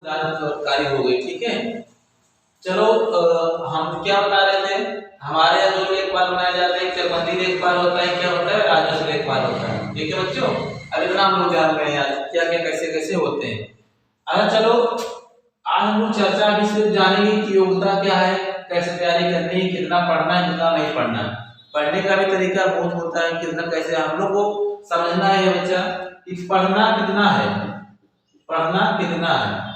जानकारी हो गई। ठीक है, चलो हम क्या बता रहे थे, हमारे यहाँ जो लेखपाल बनाए जाते हैं, चकबंदी लेखपाल होता है, क्या होता है, राजस्व लेखपाल होता है। ठीक है बच्चों, अब इतना हम लोग जान गए हैं क्या क्या कैसे कैसे होते हैं। अच्छा चलो, आज हम लोग चर्चा अभी सिर्फ जानेंगे कि योग्यता क्या है, कैसे तैयारी करनी है, कितना पढ़ना है, कितना नहीं पढ़ना है। पढ़ने का भी तरीका बहुत होता है, कितना कैसे हम लोग को समझना है ये बच्चा कि पढ़ना कितना है, पढ़ना कितना है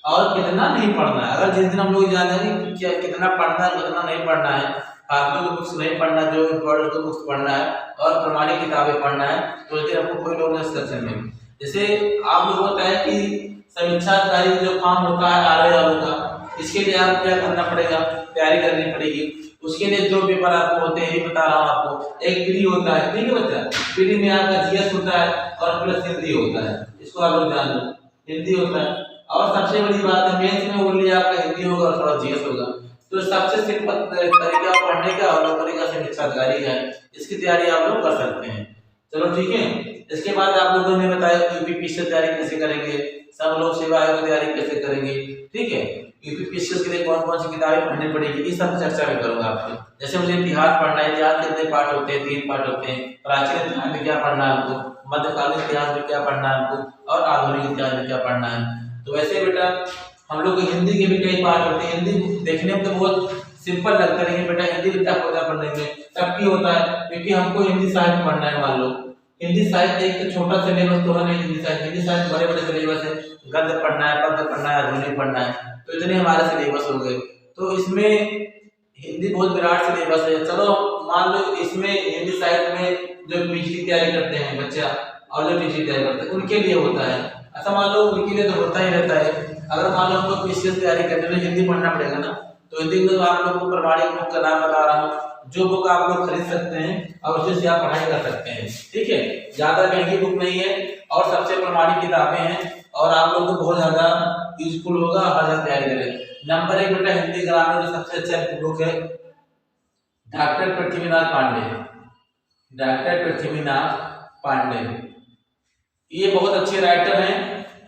और कितना नहीं पढ़ना है। अगर जिस दिन हम लोग जानेंगे कि क्या कितना पढ़ना है, कितना नहीं पढ़ना है, फालतू की बुक्स नहीं पढ़ना, जो इम्पोर्टेंट बुक्स पढ़ना है और प्रमाणिक किताबें पढ़ना है, तो इस दिन आपको कोई लोग नहीं कर में। जैसे आप लोग होता है कि समीक्षा अधिकारी जो काम होता है RI का, इसके लिए आपको क्या करना पड़ेगा, तैयारी करनी पड़ेगी। उसके लिए जो पेपर आपको होते हैं ये बता रहा हूँ आपको। एक प्री होता है, ठीक है बच्चा, प्री में आपका GS होता है और प्लस हिंदी होता है, इसको आप लोग जान लो, हिंदी होता है। और सबसे बड़ी बात है मेंस में ओनली आपका हिंदी होगा और थोड़ा GS होगा। तो सबसे सिंपल तरीका पढ़ने का और नौकरी का समीक्षा अधिकारी है, इसकी तैयारी आप लोग कर सकते हैं। चलो ठीक है, इसके बाद आप लोगों ने बताया UPPSC तैयारी कैसे करेंगे, सब लोग सेवा आयोग की तैयारी कैसे करेंगे। ठीक है, UPPSC के लिए कौन कौन सी किताबें पढ़नी पड़ेगी, इस सब चर्चा में करूंगा आपसे। जैसे मुझे इतिहास पढ़ना है, इतिहास कितने पार्ट होते हैं, 3 पार्ट होते हैं। प्राचीन इतिहास में क्या पढ़ना है आपको, मध्यकालीन इतिहास में क्या पढ़ना है आपको और आधुनिक इतिहास में क्या पढ़ना है। तो वैसे बेटा हम लोग को हिंदी के भी कई पार्ट होते हैं। हिंदी देखने में तो बहुत सिंपल लगता है, लेकिन बेटा हिंदी भी टफ होता है पढ़ने में। टफ क्यों होता है, क्योंकि हमको हिंदी साहित्य पढ़ना है। मान लो हिंदी साहित्य एक तो छोटा सिलेबस तो है नहीं, हिंदी साहित्य बड़े बड़े सिलेबस है, गद्य पढ़ना है, पद्य पढ़ना है, आधुनिक पढ़ना है, तो इतने हमारे सिलेबस हो गए। तो इसमें हिंदी बहुत विराट सिलेबस है। चलो मान लो इसमें हिंदी साहित्य में जो PG की तैयारी करते हैं बच्चा और जो PG की तैयारी करते हैं उनके लिए होता है। अच्छा मान लो उनके लिए तो होता ही रहता है। अगर मान लो हमको PCS तैयारी करने में हिंदी पढ़ना पड़ेगा ना, तो हिंदी में आप लोग को प्रमाणिक बुक का नाम बता रहा हूँ, जो बुक आप लोग खरीद सकते हैं और उसी से आप पढ़ाई कर सकते हैं। ठीक है, ज्यादा महंगी बुक नहीं है और सबसे प्रमाणिक किताबें हैं और आप लोग को बहुत ज्यादा यूजफुल होगा, हर जगह तैयारी करें। नंबर 1 बेटा हिंदी ग्रामर जो सबसे अच्छा बुक है डॉक्टर पृथ्वीनाथ पांडे, डॉक्टर पृथ्वीनाथ पांडे, ये बहुत अच्छे राइटर हैं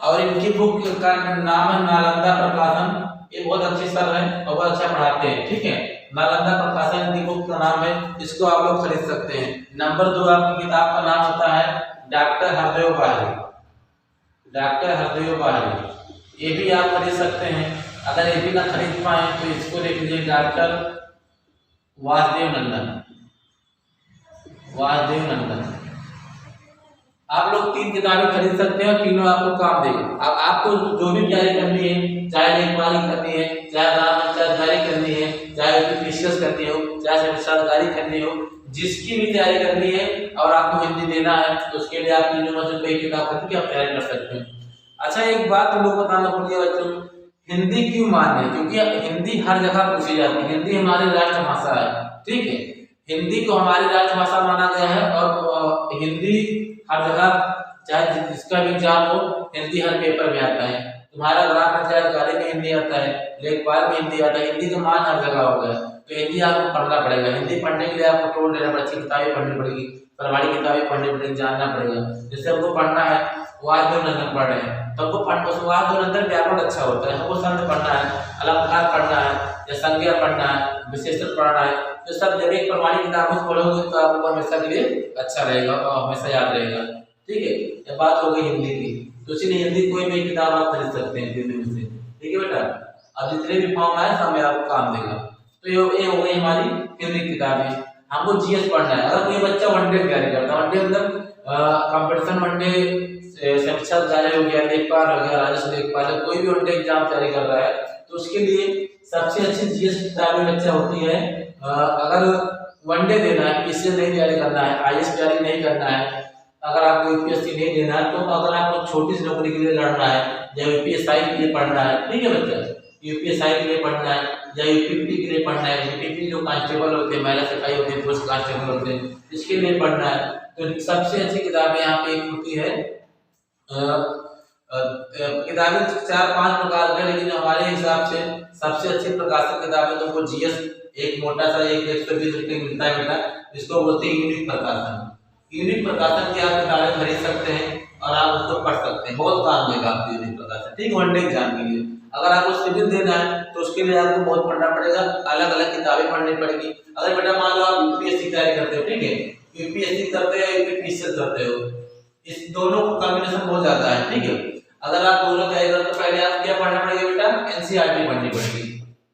और इनकी बुक का नाम है नालंदा प्रकाशन। ये बहुत अच्छे सर हैं और बहुत अच्छा पढ़ाते हैं। ठीक है, नालंदा प्रकाशन की बुक का नाम है, इसको आप लोग खरीद सकते हैं। नंबर 2 आपकी किताब का नाम होता है डॉक्टर हरदेव बारी, डॉक्टर हरदेव बारी, ये भी आप खरीद सकते हैं। अगर ये भी ना खरीद पाए तो इसको लिख लीजिए डॉक्टर वासुदेव नंदन, वासुदेव नंदन। आप लोग 3 किताबें खरीद सकते हैं और तीनों आपको काम देंगे। अब आपको जो भी तैयारी करनी है, चाहे लेखपाल करनी है, चाहे ग्राम पंचायत तैयारी करनी है, चाहे UPPSC करनी हो, चाहे समीक्षा अधिकारी करनी हो, जिसकी भी तैयारी करनी है और आपको हिंदी देना है, तो उसके लिए आप तीनों में से किताब खरीद के आप तैयारी कर सकते हैं। अच्छा एक बात तुम लोग बताना पड़ेगा बच्चों, हिंदी क्यों मान्य है, क्योंकि हिंदी हर जगह पूछी जाती है, हिंदी हमारी राष्ट्रभाषा है। ठीक है, हिंदी को हमारी राष्ट्रभाषा माना गया है और हिंदी हर जगह चाहे जिसका भी एग्जाम हो हिंदी हर पेपर में आता है। तुम्हारा ग्राम पंचायत कार्य में हिंदी आता है, लेखपाल में हिंदी आता है, हिंदी का मान हर जगह हो गया। तो हिंदी आपको पढ़ना पड़ेगा। हिंदी पढ़ने के लिए आपको टोल लेना पड़ेगा, अच्छी किताबें पढ़नी पड़ेगी, प्रमाणिक किताबें पढ़नी पड़ेगी, जानना पड़ेगा। जैसे हमको पढ़ना है वासुदेव नंदन पढ़ रहे हैं तो हमको वासुदेव नंदन व्याकरण अच्छा होता है, हमको शब्द पढ़ना है, अलंकार पढ़ना है या संज्ञा पढ़ना है, विशेषण पढ़ना है, तो सब जब एक प्रमाणिक किताबों से पढ़ोगे तो आपको हमेशा के लिए अच्छा रहेगा और हमेशा याद रहेगा। ठीक है, ये बात हो गई हिंदी की, तो इसलिए हिंदी कोई भी किताब आप खरीद सकते हैं हिंदी में से। ठीक है बेटा, अब जितने भी फॉर्म आए सब आपको काम देगा। तो ये हो गई हमारी हिंदी किताबें। हमको GS पढ़ना है। अगर कोई बच्चा वनडे तैयारी करता है, वनडे मतलब कंपटीशन वनडे, समीक्षा अधिकारी हो गया, लेखपाल हो गया, राजस्व लेखपाल, कोई भी वनडे एग्जाम तैयारी कर रहा है तो उसके लिए सबसे अच्छी GS किताबें बच्चा होती है। अगर वनडे देना है, PCS नहीं तैयारी करना है, IAS तैयारी नहीं करना है, अगर आपको UPSC नहीं देना है, तो अगर आपको छोटी सी नौकरी के लिए लड़ना है या UPSI के लिए पढ़ना है, ठीक है बच्चा, UPSI के लिए पढ़ना है या UPPT के लिए पढ़ना है, UPPT जो कांस्टेबल होते हैं, महिला सिपाही होते हैं, पुरुष कांस्टेबल होते हैं, इसके लिए पढ़ना है, तो सबसे अच्छी किताबें यहाँ पे एक होती है। किताबें 4-5 प्रकार के, लेकिन हमारे हिसाब से सबसे अच्छी प्रकाशक किताबें तुमको GS एक मोटा सा 120 रुपये मिलता है बेटा, इसको बोलते हैं यूनिक प्रकाशन। यूनिक प्रकाशन की आप किताबें खरीद सकते हैं और आप उसको पढ़ सकते हैं, बहुत काम देगा आपको इस प्रकार से, ठीक, वनडे एग्जाम के लिए। अगर आपको सिविल देना है तो उसके लिए आपको बहुत पढ़ना पड़ेगा, अलग अलग किताबें पढ़नी पड़ेगी। अगर बेटा मान लो आप यूपीएससी तैयारी करते हो, ठीक है, यूपीएससी करते हो यूपीपीसीएल करते हो, इस दोनों का कॉम्बिनेशन बहुत ज्यादा है, ठीक है। अगर आप दोनों तैयारी करते हो पहले आप क्या पढ़ना पड़ेगा बेटा, एनसीईआरटी पढ़नी पड़ेगी,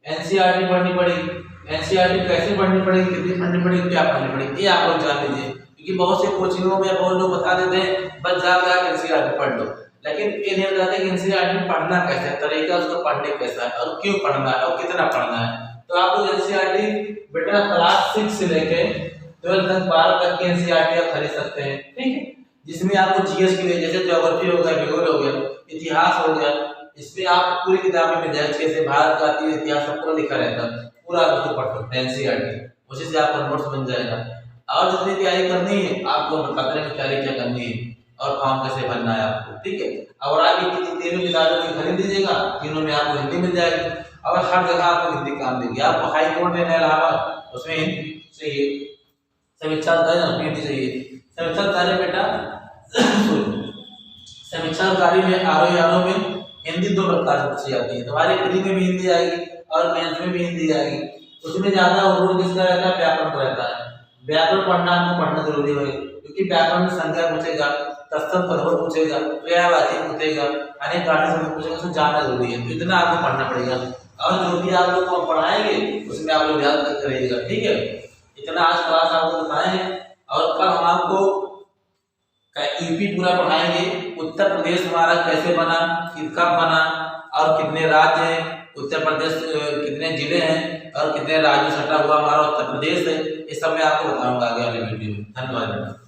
एनसीईआरटी पढ़नी पड़ेगी। एनसीईआरटी कैसे पढ़नी पड़ेगी, कितनी पढ़नी पड़ेगी, क्या पढ़नी पड़ेगी, ये आप लोग जान लीजिए, क्योंकि बहुत से कोचिंगों में बहुत लोग बता देते हैं बस जाकर एनसीईआरटी पढ़ लो, लेकिन ये नहीं बताते कि एनसीईआरटी में पढ़ना कैसे है, तरीका उसका पढ़ने कैसा है और क्यों पढ़ना है और कितना पढ़ना है। तो आप लोग एनसीईआरटी बेटा क्लास 6 से लेके 12 तक 12 तक की एनसीईआरटी आप खरीद सकते हैं, ठीक है, जिसमें आपको जीएस के लिए जैसे ज्योग्राफी हो गया, भूगोल हो गया, इतिहास हो गया, इसमें आप पूरी किताबें मिल जाएगी, जैसे भारत का इतिहास सब पूरा लिखा रहता है, पूरा आप उसको पढ़ सकते हैं एनसीईआरटी, उसी से आपका नोट्स बन जाएगा। और जितनी तैयारी करनी है आपको बताते हैं तैयारी क्या करनी है और फॉर्म कैसे भरना है आपको, ठीक है। और आप तीनों किताबें की खरीद लीजिएगा, तीनों में आपको हिंदी मिल जाएगी और हर जगह आपको हिंदी काम देगी। आपको हाई कोर्ट में इलाहाबाद उसमें हिंदी चाहिए, समीक्षा हिंदी चाहिए, समीक्षा कार्य बेटा समीक्षा कार्य में आरओ में हिंदी 2 प्रकार से पूछी जाती है, तुम्हारे प्री में भी हिंदी आएगी और मेंस में भी हिंदी आएगी। उसमें ज्यादा रोल किसका रहता है, व्याकरण का रहता है। व्याकरण पढ़ना आपको पढ़ना जरूरी है, क्योंकि व्याकरण में संज्ञा पूछेगा, तत्सम पदवर पूछेगा, पर्यायवाची पूछेगा, अनेक कार्य से पूछेगा, उसको जानना जरूरी है, तो इतना आपको पढ़ना पड़ेगा। और जो भी आप लोग को पढ़ाएंगे उसमें आप लोग ध्यान करिएगा, ठीक है। इतना आज क्लास आपको बताएंगे और कल हम आपको यूपी पूरा पढ़ाएंगे, उत्तर प्रदेश हमारा कैसे बना, कब बना और कितने राज्य हैं, उत्तर प्रदेश कितने जिले हैं और कितने राज्यों सटा हुआ हमारा उत्तर प्रदेश है, इस सब मैं आपको बताऊंगा आगे वाले वीडियो में। धन्यवाद।